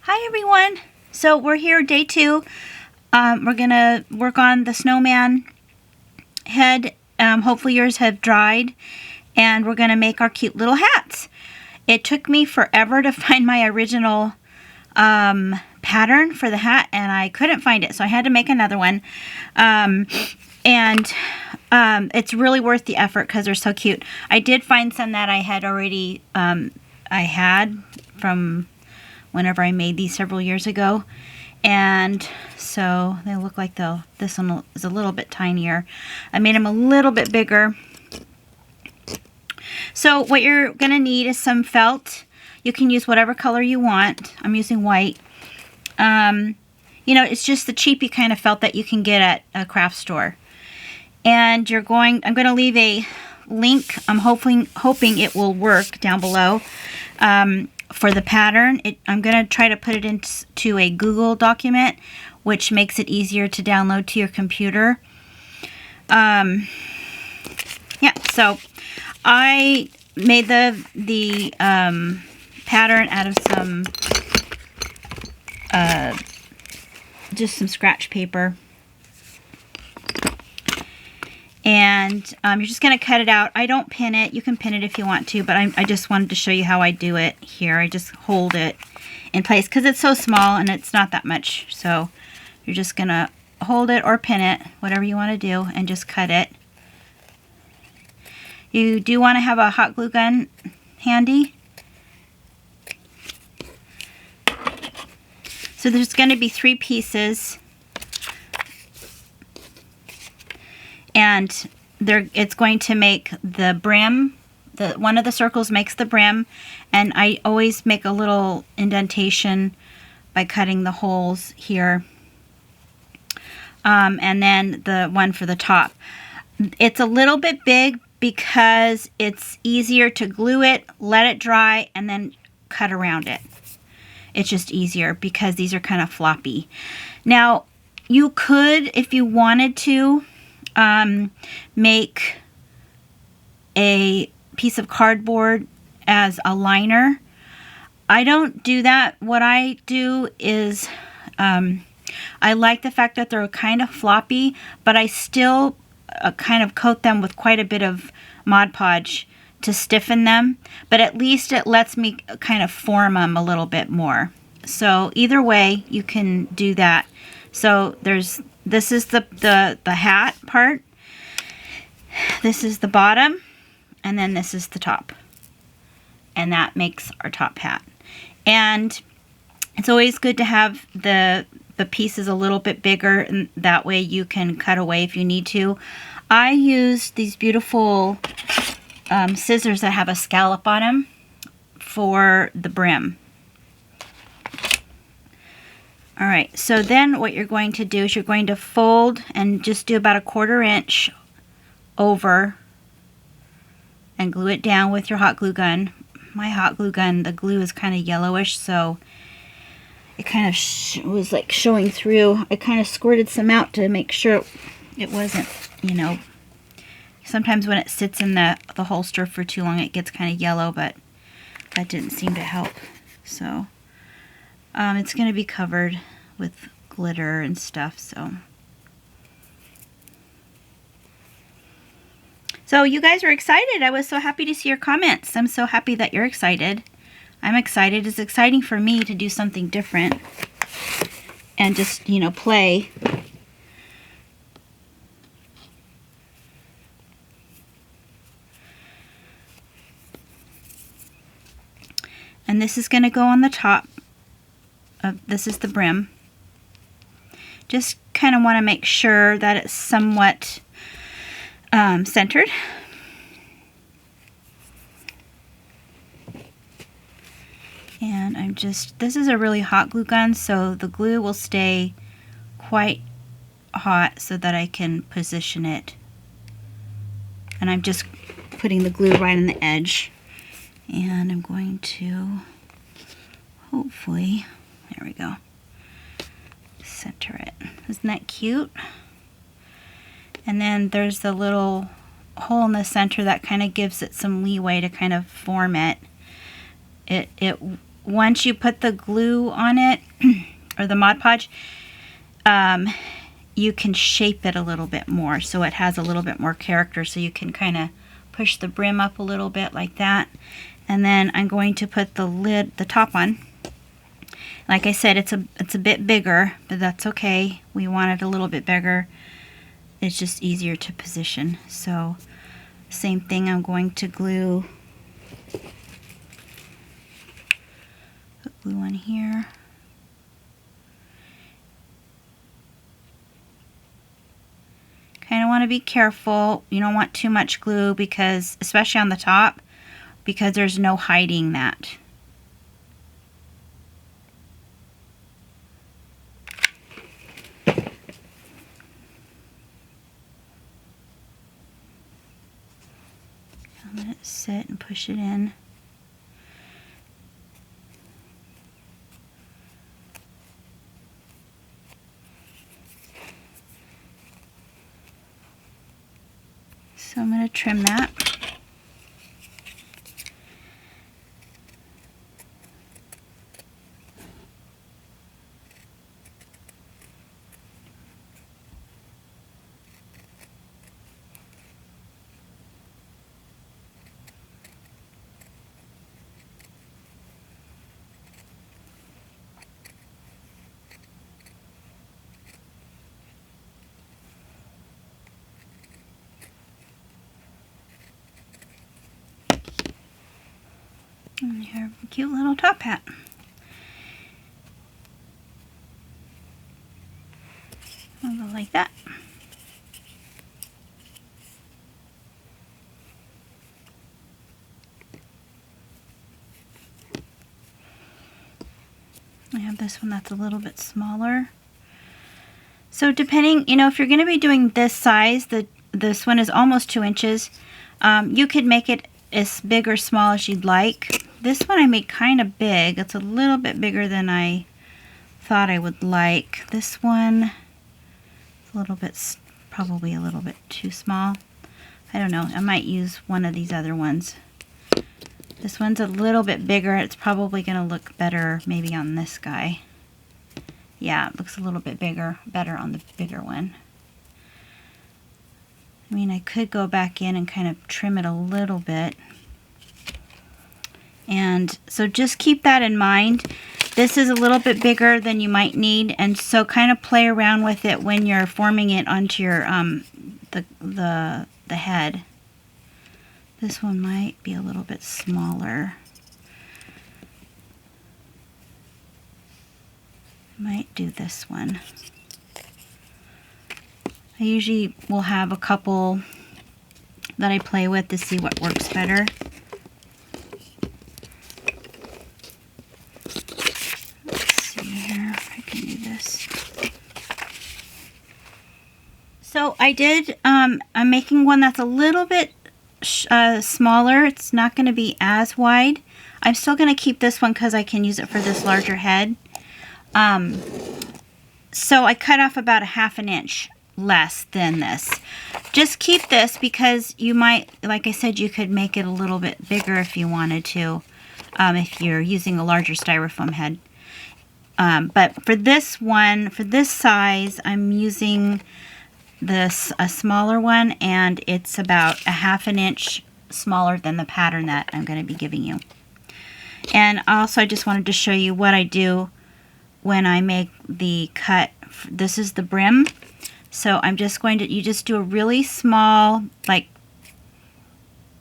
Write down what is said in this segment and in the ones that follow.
Hi everyone! So we're here day 2. We're gonna work on the snowman head. Hopefully yours have dried, and we're gonna make our cute little hats. It took me forever to find my original pattern for the hat, and I couldn't find it, so I had to make another one. It's really worth the effort because they're so cute. I did find some that I had already I had from whenever I made these several years ago, and so they look like this one is a little bit tinier. I made them a little bit bigger. So what you're gonna need is some felt. You can use whatever color you want. I'm using white. You know, it's just the cheapy kind of felt that you can get at a craft store. And I'm going to leave a link. I'm hoping it will work down below for the pattern. I'm going to try to put it into a Google document, which makes it easier to download to your computer. Yeah, so I made the pattern out of some just some scratch paper. And you're just going to cut it out. I don't pin it. You can pin it if you want to, but I just wanted to show you how I do it here. I just hold it in place because it's so small and it's not that much. So you're just going to hold it or pin it, whatever you want to do, and just cut it. You do want to have a hot glue gun handy. So there's going to be 3 pieces. And it's going to make the brim. One of the circles makes the brim, and I always make a little indentation by cutting the holes here. And then the one for the top. It's a little bit big because it's easier to glue it, let it dry, and then cut around it. It's just easier because these are kind of floppy. Now, you could, if you wanted to, make a piece of cardboard as a liner. I don't do that. What I do is I like the fact that they're kind of floppy, but I still kind of coat them with quite a bit of Mod Podge to stiffen them, but at least it lets me kind of form them a little bit more. So either way you can do that. So this is the hat part, this is the bottom, and then this is the top, and that makes our top hat. And it's always good to have the pieces a little bit bigger, and that way you can cut away if you need to. I used these beautiful scissors that have a scallop on them for the brim. Alright, so then what you're going to do is you're going to fold and just do about a 1/4 inch over and glue it down with your hot glue gun. My hot glue gun, the glue is kind of yellowish, so it kind of was like showing through. I kind of squirted some out to make sure it wasn't, you know, sometimes when it sits in the holster for too long it gets kind of yellow, but that didn't seem to help. So it's going to be covered with glitter and stuff. So you guys are excited. I was so happy to see your comments. I'm so happy that you're excited. I'm excited. It's exciting for me to do something different and just, you know, play. And this is going to go on the top. This is the brim. Just kind of want to make sure that it's somewhat centered. And this is a really hot glue gun, so the glue will stay quite hot so that I can position it. And I'm just putting the glue right on the edge. And I'm going to hopefully, there we go, center it. Isn't that cute? And then there's the little hole in the center that kind of gives it some leeway to kind of form it. It once you put the glue on it, or the Mod Podge, you can shape it a little bit more so it has a little bit more character. So you can kind of push the brim up a little bit like that. And then I'm going to put the lid, the top on. Like I said, it's a bit bigger, but that's okay. We want it a little bit bigger. It's just easier to position. So same thing, I'm going to glue on here. Kind of want to be careful. You don't want too much glue, because especially on the top, because there's no hiding that. Let it sit and push it in. So I'm going to trim that. And you have a cute little top hat. I'll go like that. I have this one that's a little bit smaller. So depending, if you're going to be doing this size, this one is almost 2 inches. You could make it as big or small as you'd like. This one I made kind of big. It's a little bit bigger than I thought I would like. This one is a little bit, probably a little bit too small. I don't know. I might use one of these other ones. This one's a little bit bigger. It's probably going to look better maybe on this guy. Yeah, it looks a little bit better on the bigger one. I mean, I could go back in and kind of trim it a little bit. And so just keep that in mind. This is a little bit bigger than you might need, and so kind of play around with it when you're forming it onto your the head. This one might be a little bit smaller. Might do this one. I usually will have a couple that I play with to see what works better. Let's see here if I can do this. So I did, I'm making one that's a little bit smaller. It's not going to be as wide. I'm still going to keep this one because I can use it for this larger head. So I cut off about 1/2 inch less than this. Just keep this because you might, like I said, you could make it a little bit bigger if you wanted to, if you're using a larger styrofoam head. But for this one, for this size, I'm using a smaller one, and it's about 1/2 inch smaller than the pattern that I'm going to be giving you. And also, I just wanted to show you what I do when I make the cut. This is the brim. So I'm just going to, you just do a really small, like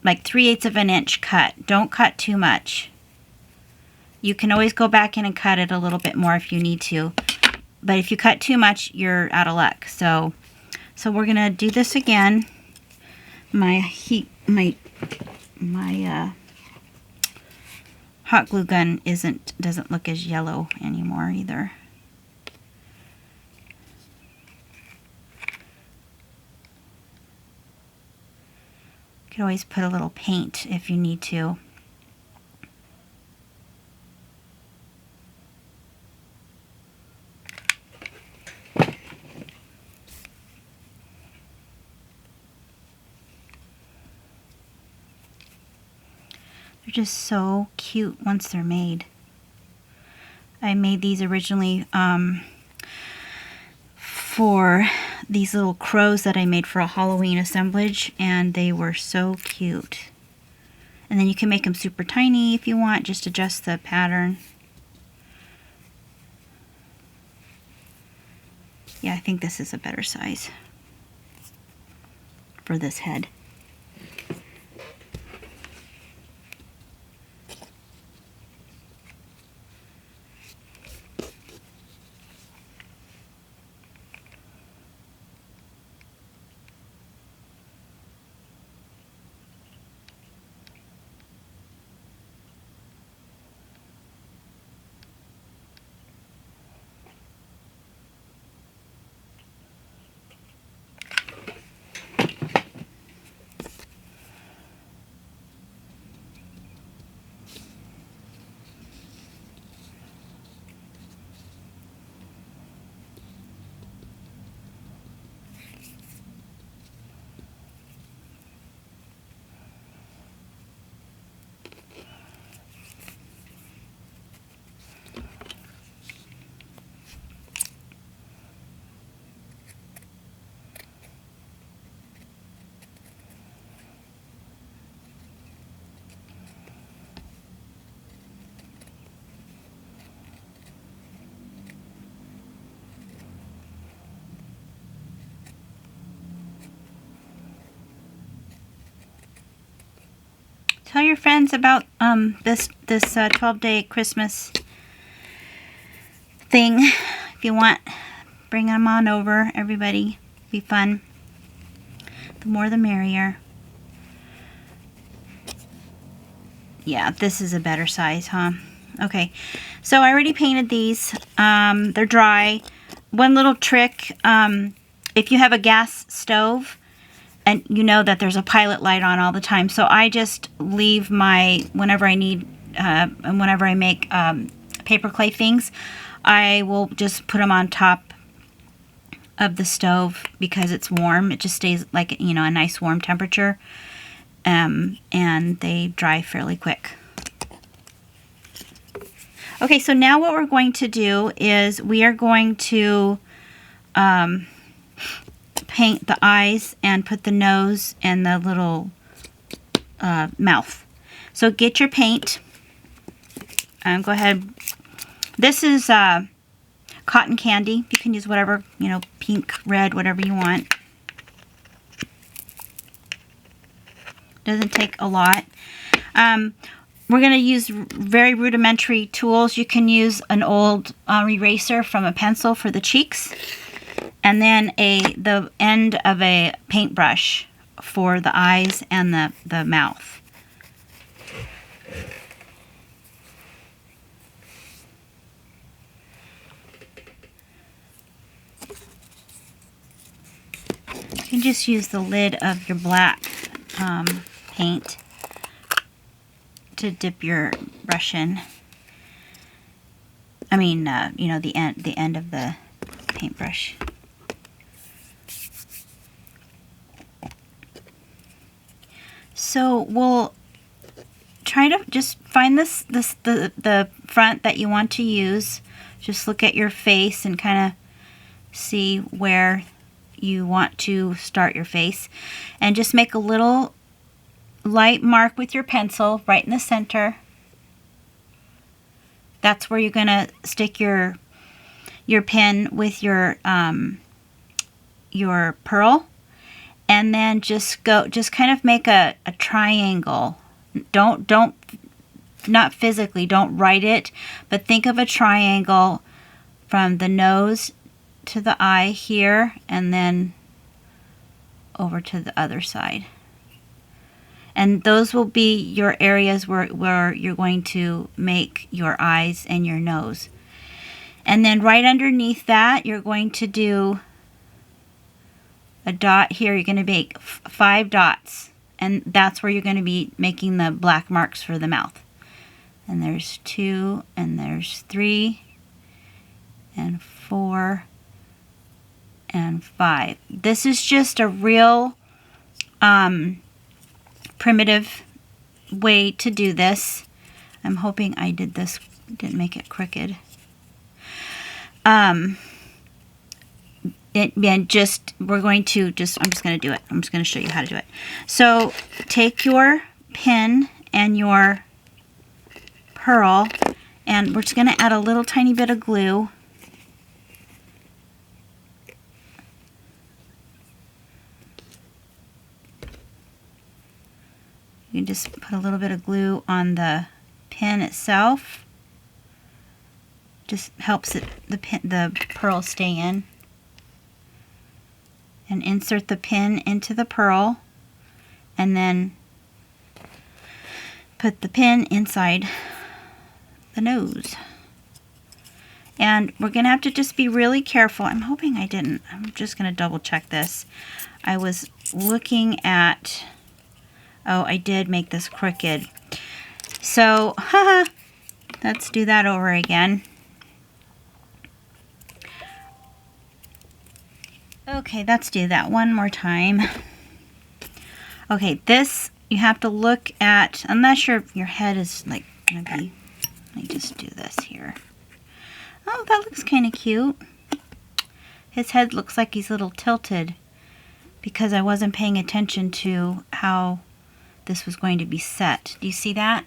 3/8 of an inch cut. Don't cut too much. You can always go back in and cut it a little bit more if you need to. But if you cut too much, you're out of luck. So we're gonna do this again. My hot glue gun doesn't look as yellow anymore either. You can always put a little paint if you need to. They're just so cute once they're made. I made these originally for these little crows that I made for a Halloween assemblage, and they were so cute. And then you can make them super tiny if you want, just adjust the pattern. Yeah, I think this is a better size for this head. Tell your friends about this 12-day Christmas thing. If you want, bring them on over, everybody. Be fun. The more the merrier. Yeah, this is a better size, huh? Okay, so I already painted these. They're dry. One little trick, if you have a gas stove, and you know that there's a pilot light on all the time, so I just leave my, whenever I need, and whenever I make paper clay things, I will just put them on top of the stove because it's warm. It just stays like, you know, a nice warm temperature, and they dry fairly quick. Okay, so now what we're going to do is we are going to paint the eyes and put the nose and the little mouth. So get your paint and go ahead. This is cotton candy. You can use whatever, you know, pink, red, whatever you want. Doesn't take a lot. We're going to use very rudimentary tools. You can use an old eraser from a pencil for the cheeks, and then the end of a paintbrush for the eyes and the mouth. You can just use the lid of your black paint to dip your brush in. I mean, you know, the end of the paintbrush. So we'll try to just find the front that you want to use. Just look at your face and kind of see where you want to start your face, and just make a little light mark with your pencil right in the center. That's where you're gonna stick your pen with your pearl, and then just kind of make a triangle. Not physically, don't write it, but think of a triangle from the nose to the eye here, and then over to the other side. And those will be your areas where you're going to make your eyes and your nose. And then right underneath that, you're going to do a dot here. You're going to make 5 dots, and that's where you're going to be making the black marks for the mouth. And there's 2, and there's 3, and 4, and 5. This is just a real primitive way to do this. I'm hoping I didn't make it crooked. And just, we're going to just, I'm just going to do it. I'm just going to show you how to do it. So take your pin and your pearl, and we're just going to add a little tiny bit of glue. You can just put a little bit of glue on the pin itself. Just helps the pearl stay in. And insert the pin into the pearl, and then put the pin inside the nose. And we're going to have to just be really careful. I'm hoping I didn't. I'm just going to double check this. I was looking at, oh, I did make this crooked. So, haha, let's do that over again. Okay, let's do that one more time. Okay, this you have to look at. I'm not sure if your head is like gonna be. Let me just do this here. Oh, that looks kind of cute. His head looks like he's a little tilted because I wasn't paying attention to how this was going to be set. Do you see that?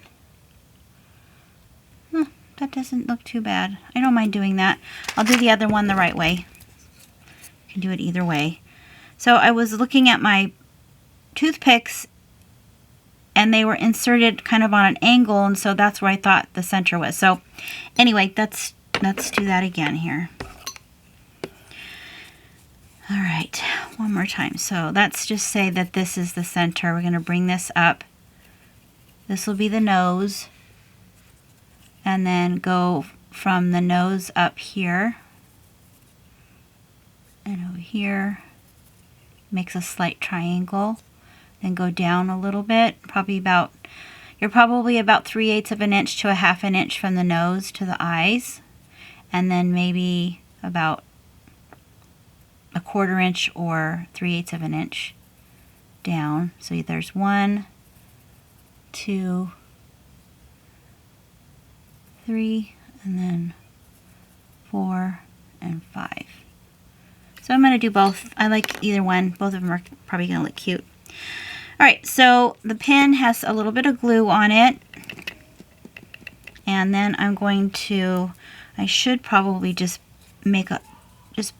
That doesn't look too bad. I don't mind doing that. I'll do the other one the right way. You can do it either way. So I was looking at my toothpicks and they were inserted kind of on an angle, and so that's where I thought the center was. So anyway, let's do that again here. All right, one more time. So let's just say that this is the center. We're going to bring this up. This will be the nose, and then go from the nose up here and over here. Makes a slight triangle. Then go down a little bit, you're probably about 3/8 of an inch to a 1/2 an inch from the nose to the eyes, and then maybe about a 1/4 inch or 3/8 of an inch down. So there's 1, 2, 3, and then 4 and 5. So I'm going to do both. I like either one. Both of them are probably going to look cute. Alright, so the pin has a little bit of glue on it, and then I'm going to, I should probably just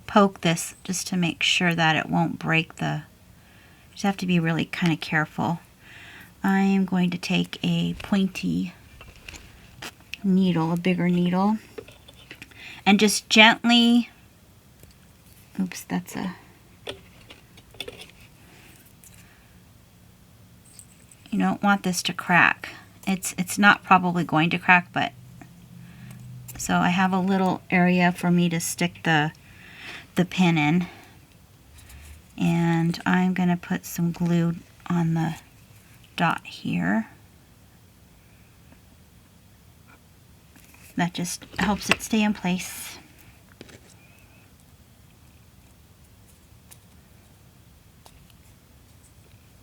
poke this just to make sure that it won't break just have to be really kind of careful. I am going to take a pointy needle, a bigger needle, and just gently, oops, that's a, you don't want this to crack. It's not probably going to crack, but so I have a little area for me to stick the pin in, and I'm gonna put some glue on the dot here. That just helps it stay in place.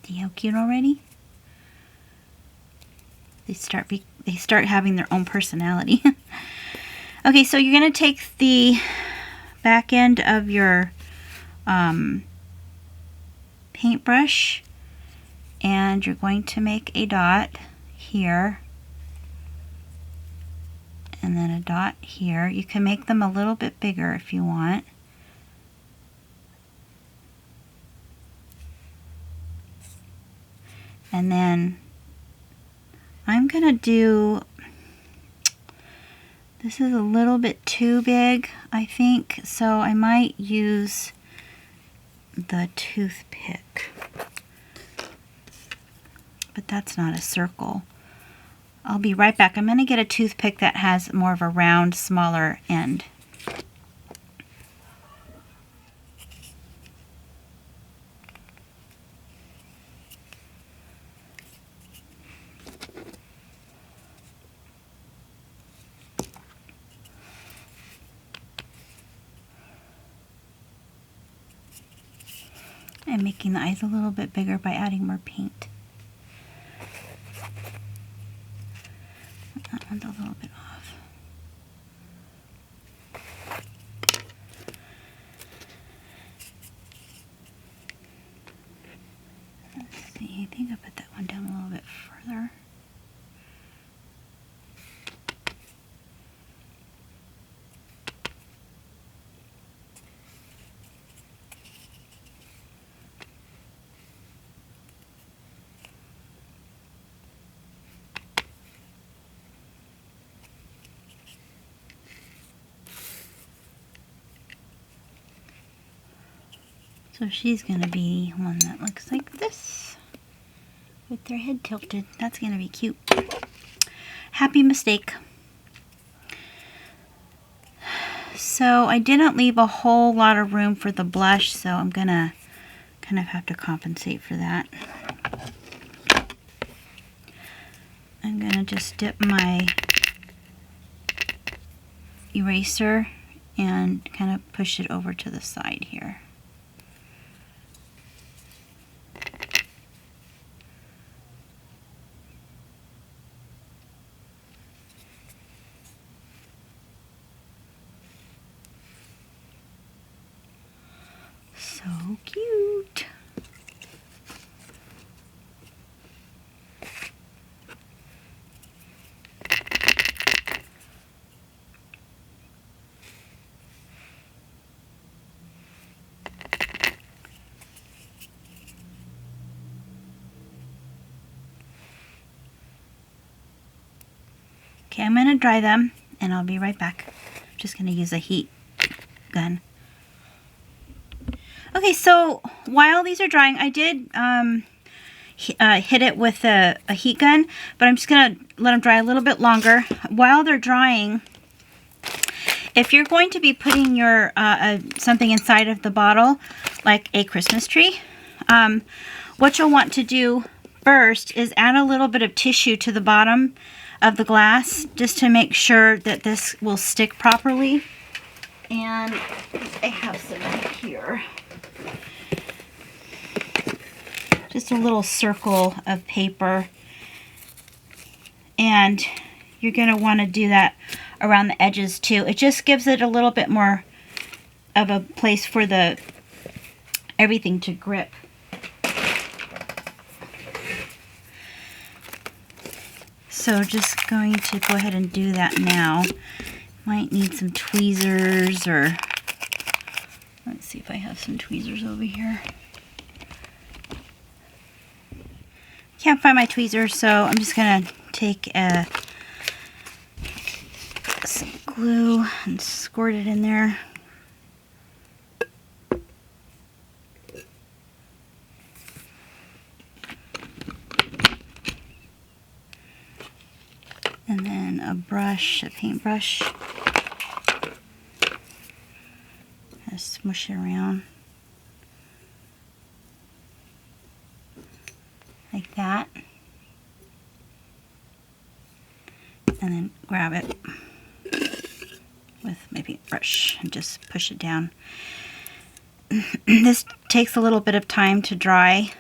See how cute already? They start having their own personality. Okay, so you're going to take the back end of your paintbrush, and you're going to make a dot here, and then a dot here. You can make them a little bit bigger if you want. And then I'm going to do, this is a little bit too big, I think, so I might use the toothpick. But that's not a circle. I'll be right back. I'm going to get a toothpick that has more of a round, smaller end. I'm making the eyes a little bit bigger by adding more paint. That one's a little bit off. So she's going to be one that looks like this with their head tilted. That's going to be cute. Happy mistake. So I didn't leave a whole lot of room for the blush, so I'm going to kind of have to compensate for that. I'm going to just dip my eraser and kind of push it over to the side here. So cute. Okay, I'm going to dry them and I'll be right back. I'm just going to use a heat gun. Okay, so while these are drying, I did hit it with a heat gun, but I'm just going to let them dry a little bit longer. While they're drying, if you're going to be putting your something inside of the bottle, like a Christmas tree, what you'll want to do first is add a little bit of tissue to the bottom of the glass just to make sure that this will stick properly. And I have some here. Just a little circle of paper. And you're going to want to do that around the edges too. It just gives it a little bit more of a place for everything to grip. So just going to go ahead and do that now. Might need some tweezers, or let's see if I have some tweezers over here. Can't find my tweezers, so I'm just gonna take some glue and squirt it in there. And then a brush, a paintbrush. Just smush it around. Like that. And then grab it with my paintbrush and just push it down. This takes a little bit of time to dry.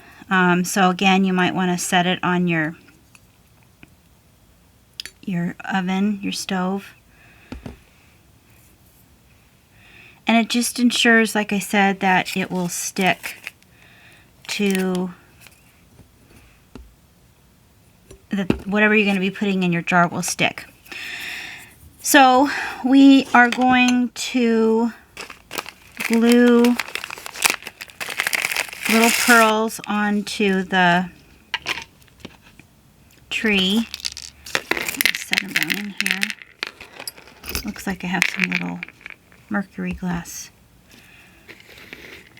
So again, you might want to set it on your oven, your stove. And it just ensures, like I said, that it will stick to whatever you're going to be putting in your jar will stick. So we are going to glue little pearls onto the tree. Set them down in here. Looks like I have some little mercury glass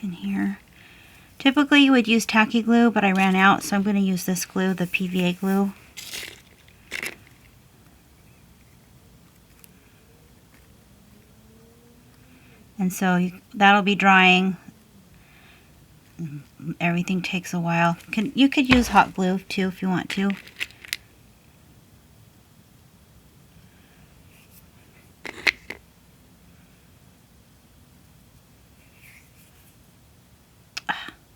in here. Typically you would use tacky glue, but I ran out, so I'm going to use this glue, the PVA glue. And so that'll be drying. Everything takes a while. You could use hot glue too if you want to.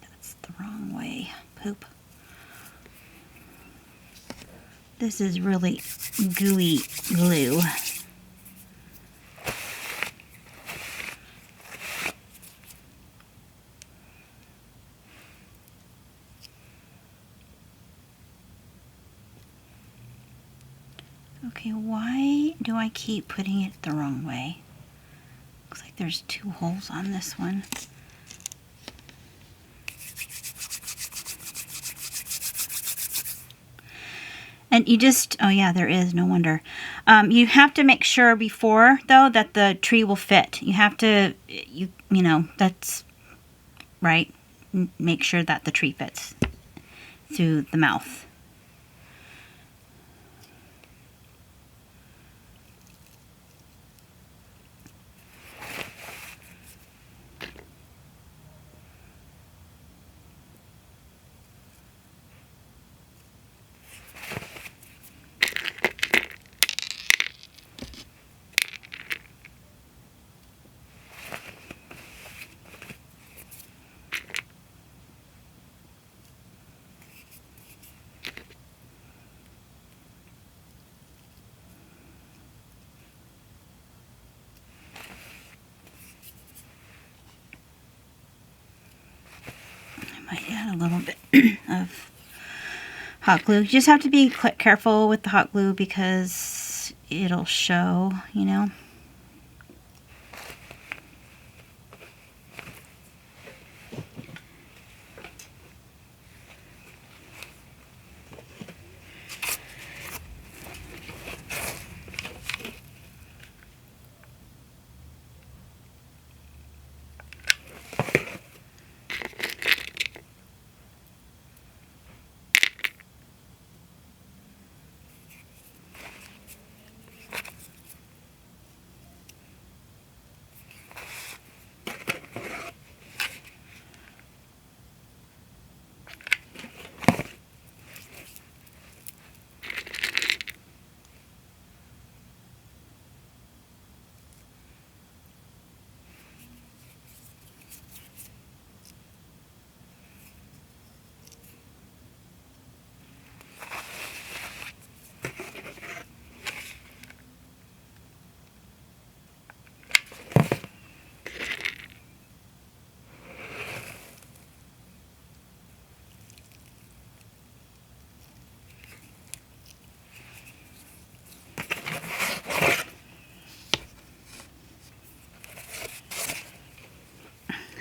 That's the wrong way. Poop. This is really gooey glue. Okay, why do I keep putting it the wrong way? Looks like there's 2 holes on this one. And you just, oh yeah, there is, no wonder. You have to make sure before, though, that the tree will fit. You have to, you know, that's right? Make sure that the tree fits through the mouth. I might add a little bit of hot glue. You just have to be careful with the hot glue because it'll show, you know.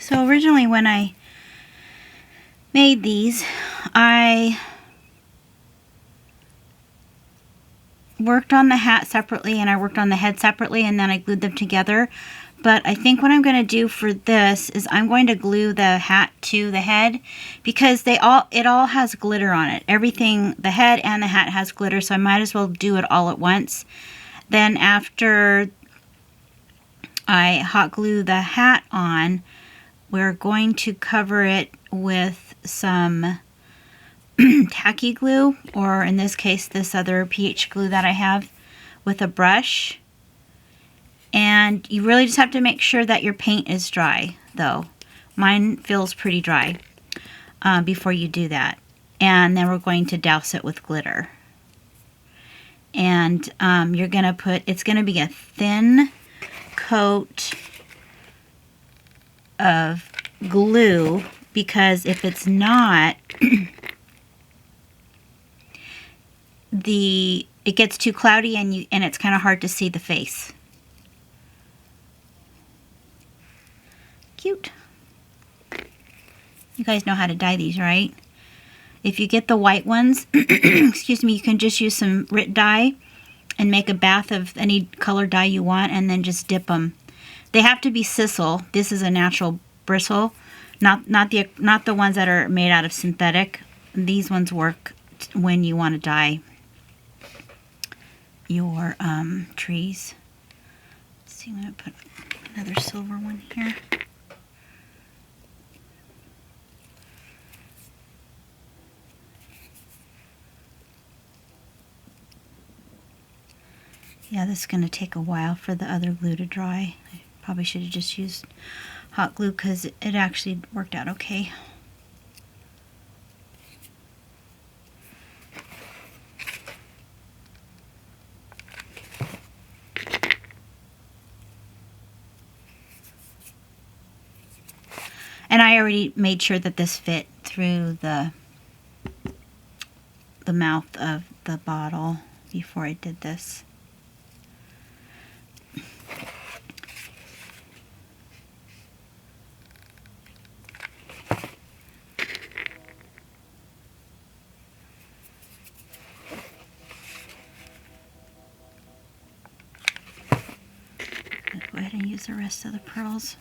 So originally when I made these, I worked on the hat separately and I worked on the head separately, and then I glued them together. But I think what I'm going to do for this is I'm going to glue the hat to the head because it all has glitter on it. Everything, the head and the hat has glitter, so I might as well do it all at once. Then after I hot glue the hat on, we're going to cover it with some tacky glue, or in this case this other pH glue that I have, with a brush. And you really just have to make sure that your paint is dry, though. Mine feels pretty dry before you do that. And then we're going to douse it with glitter. And you're going to put, it's going to be a thin coat of glue, because if it's not, it gets too cloudy and it's kind of hard to see the face. Cute. You guys know how to dye these, right? If you get the white ones, excuse me, you can just use some RIT dye and make a bath of any color dye you want, and then just dip them. They have to be sisal. This is a natural bristle, not the ones that are made out of synthetic. These ones work when you want to dye your trees. Let's see, I'm going to put another silver one here. Yeah, this is going to take a while for the other glue to dry. I probably should have just used hot glue because it actually worked out okay. And I already made sure that this fit through the mouth of the bottle before I did this. Go ahead and use the rest of the pearls.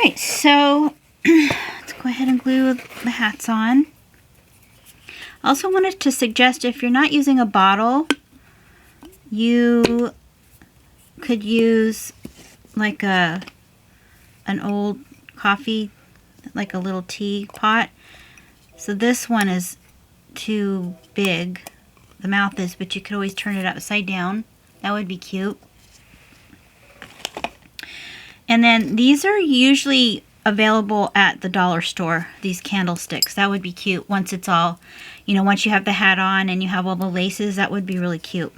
right, so let's go ahead and glue the hats on. I also wanted to suggest, if you're not using a bottle, you could use like an old coffee, like a little teapot. So this one is too big, the mouth is, but you could always turn it upside down. That would be cute. And then these are usually available at the dollar store, these candlesticks. That would be cute once it's all, you know, once you have the hat on and you have all the laces, that would be really cute.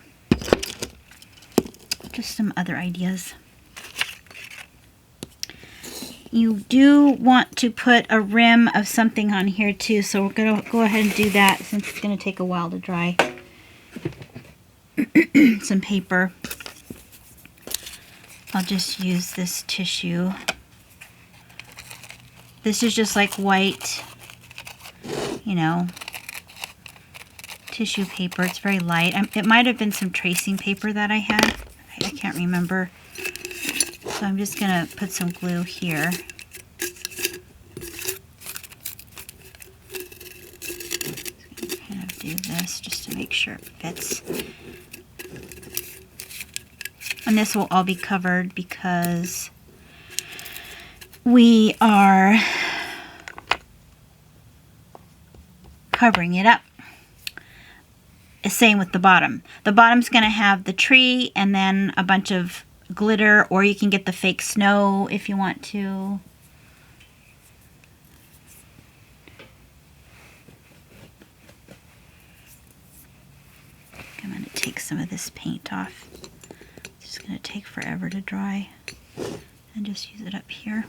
Just some other ideas. You do want to put a rim of something on here too, so we're going to go ahead and do that since it's going to take a while to dry. Some paper. I'll just use this tissue. This is just like white, you know, tissue paper. It's very light. It might have been some tracing paper that I had. I can't remember. So I'm just going to put some glue here. Kind of do this just to make sure it fits. And this will all be covered because we are covering it up. Same with the bottom. The bottom's going to have the tree and then a bunch of glitter, or you can get the fake snow if you want to. I'm going to take some of this paint off. It's just going to take forever to dry, and just use it up here.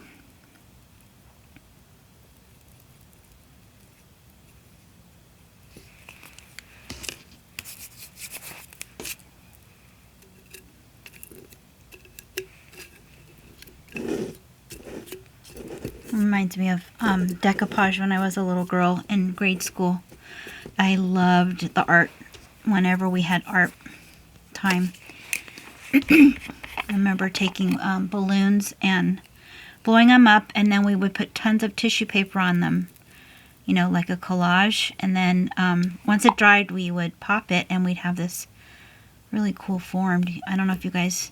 Reminds me of decoupage when I was a little girl in grade school. I loved the art whenever we had art time. I remember taking balloons and blowing them up, and then we would put tons of tissue paper on them, you know, like a collage. And then once it dried, we would pop it and we'd have this really cool form. I don't know if you guys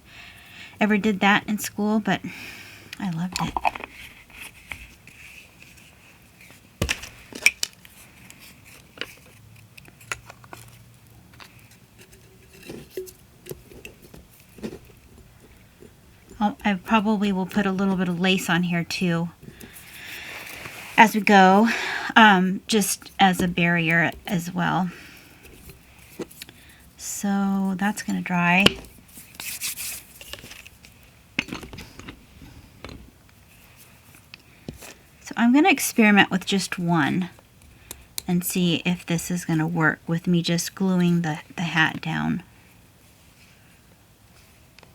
ever did that in school, but I loved it. I probably will put a little bit of lace on here too as we go, just as a barrier as well. So that's going to dry. So I'm going to experiment with just one and see if this is going to work with me just gluing the hat down.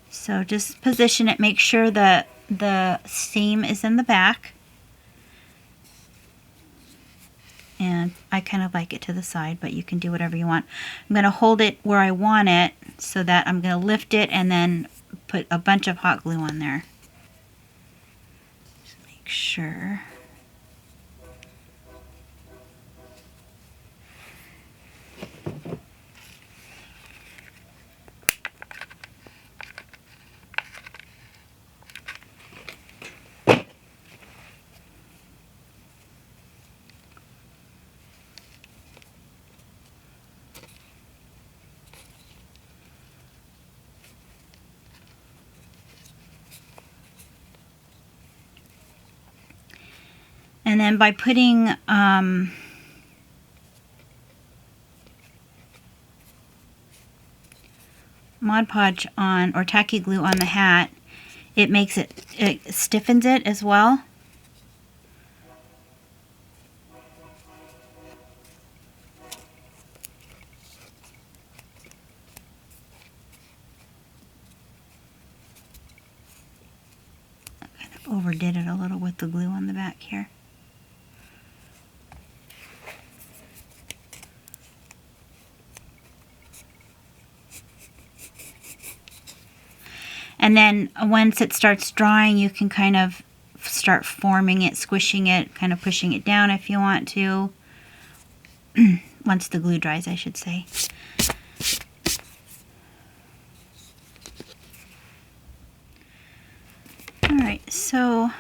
So just position it, make sure that the seam is in the back. And I kind of like it to the side, but you can do whatever you want. I'm going to hold it where I want it so that I'm going to lift it and then put a bunch of hot glue on there. Just make sure. And then by putting Mod Podge on, or tacky glue on the hat, it makes it stiffens it as well. I kind of overdid it a little with the glue on the back here. And then once it starts drying, you can kind of start forming it, squishing it, kind of pushing it down if you want to. Once the glue dries, I should say. Alright, so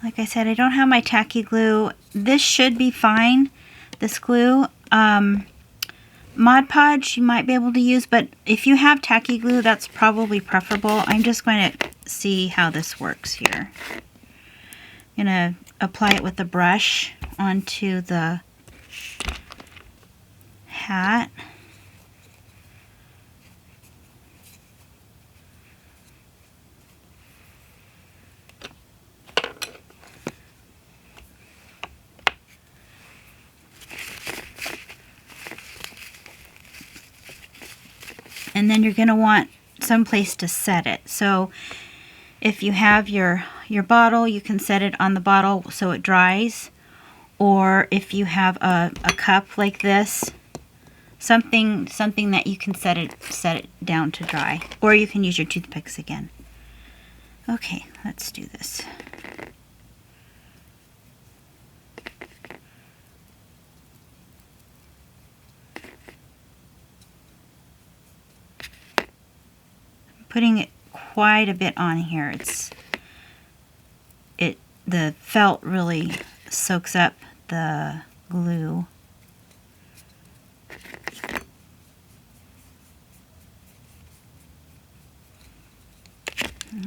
like I said, I don't have my tacky glue. This should be fine, this glue. Mod Podge you might be able to use, but if you have tacky glue, that's probably preferable. I'm just going to see how this works here. I'm going to apply it with a brush onto the hat. And then you're going to want some place to set it. So if you have your bottle, you can set it on the bottle so it dries. Or if you have a cup like this, something that you can set it down to dry. Or you can use your toothpicks again. Okay, let's do this. Putting it quite a bit on here. The felt really soaks up the glue.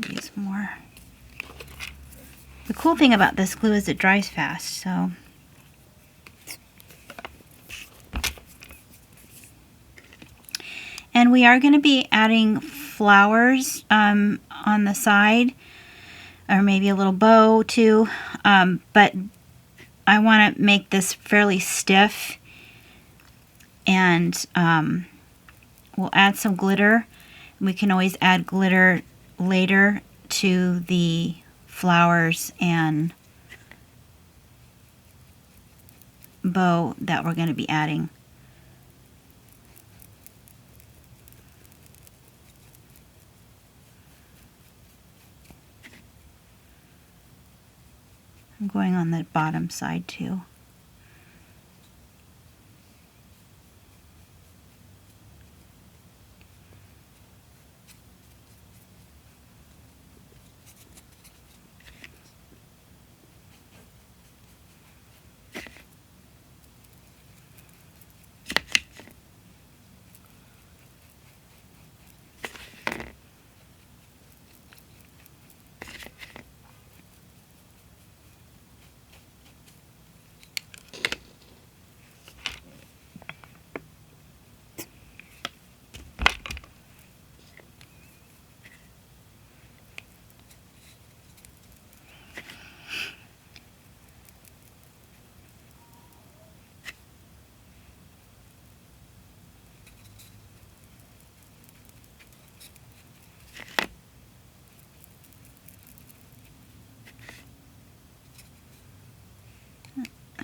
Use more. The cool thing about this glue is it dries fast, so and we are going to be adding flowers on the side, or maybe a little bow too, but I want to make this fairly stiff, and we'll add some glitter. We can always add glitter later to the flowers and bow that we're going to be adding. I'm going on the bottom side too.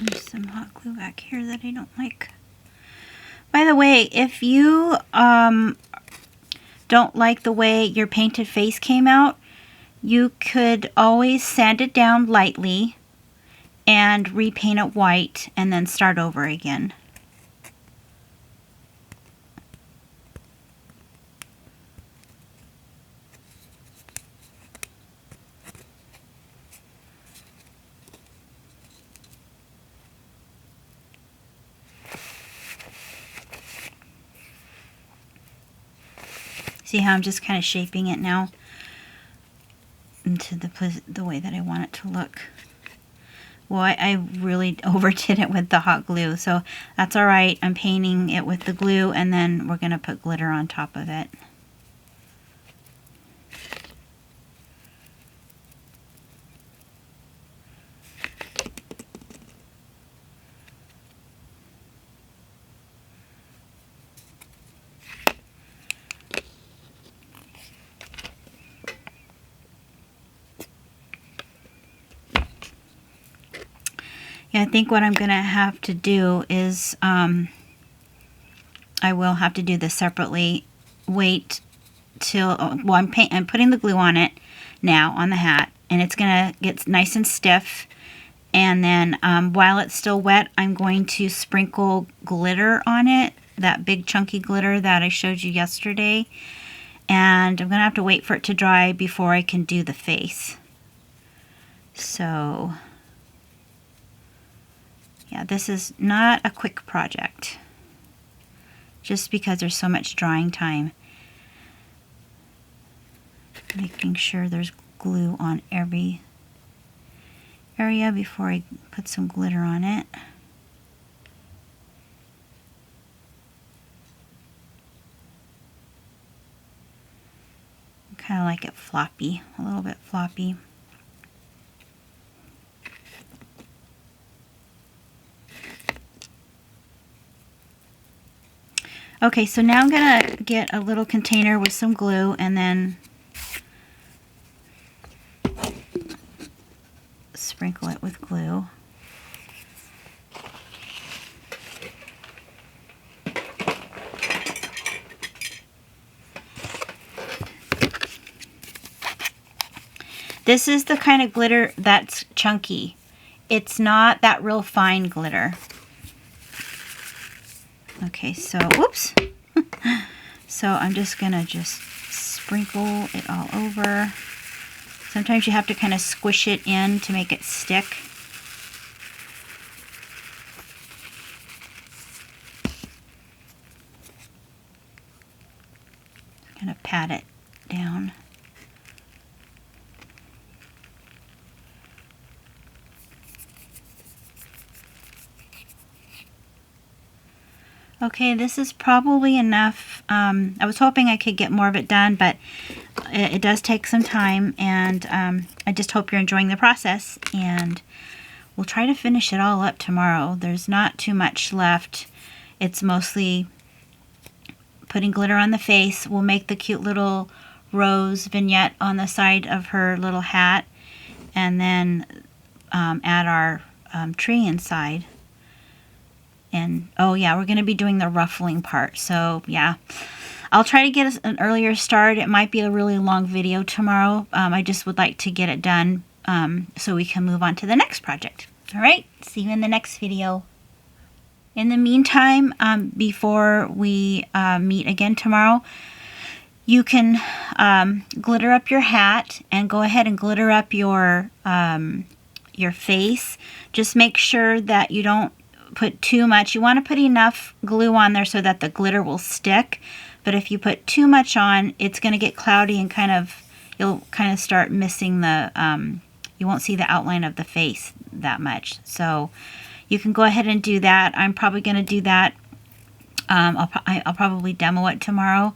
There's some hot glue back here that I don't like. By the way, if you don't like the way your painted face came out, you could always sand it down lightly and repaint it white and then start over again. See how I'm just kind of shaping it now into the way that I want it to look. Well, I really overdid it with the hot glue, so that's all right. I'm painting it with the glue, and then we're going to put glitter on top of it. Yeah, I think what I'm going to have to do is, I will have to do this separately. Wait till, well, I'm putting the glue on it now, on the hat, and it's gonna get nice and stiff. And then while it's still wet, I'm going to sprinkle glitter on it, that big chunky glitter that I showed you yesterday. And I'm gonna have to wait for it to dry before I can do the face. So yeah, this is not a quick project, just because there's so much drying time. Making sure there's glue on every area before I put some glitter on it. Kind of like it floppy, a little bit floppy. Okay, so now I'm gonna get a little container with some glue and then sprinkle it with glue. This is the kind of glitter that's chunky. It's not that real fine glitter. Okay, so, whoops. So I'm just gonna sprinkle it all over. Sometimes you have to kind of squish it in to make it stick. Kind of pat it down. Okay, this is probably enough. I was hoping I could get more of it done, but it does take some time, and I just hope you're enjoying the process, and we'll try to finish it all up tomorrow. There's not too much left. It's mostly putting glitter on the face. We'll make the cute little rose vignette on the side of her little hat, and then add our tree inside. And oh yeah, we're going to be doing the ruffling part. So yeah, I'll try to get an earlier start. It might be a really long video tomorrow. I just would like to get it done so we can move on to the next project. All right, see you in the next video. In the meantime, before we meet again tomorrow, you can glitter up your hat and go ahead and glitter up your face. Just make sure that you don't put too much. You want to put enough glue on there so that the glitter will stick, but if you put too much on, it's going to get cloudy and you'll kind of start missing the you won't see the outline of the face that much. So you can go ahead and do that. I'm probably going to do that. I'll probably demo it tomorrow,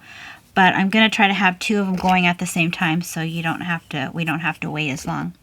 but I'm going to try to have two of them going at the same time so we don't have to wait as long.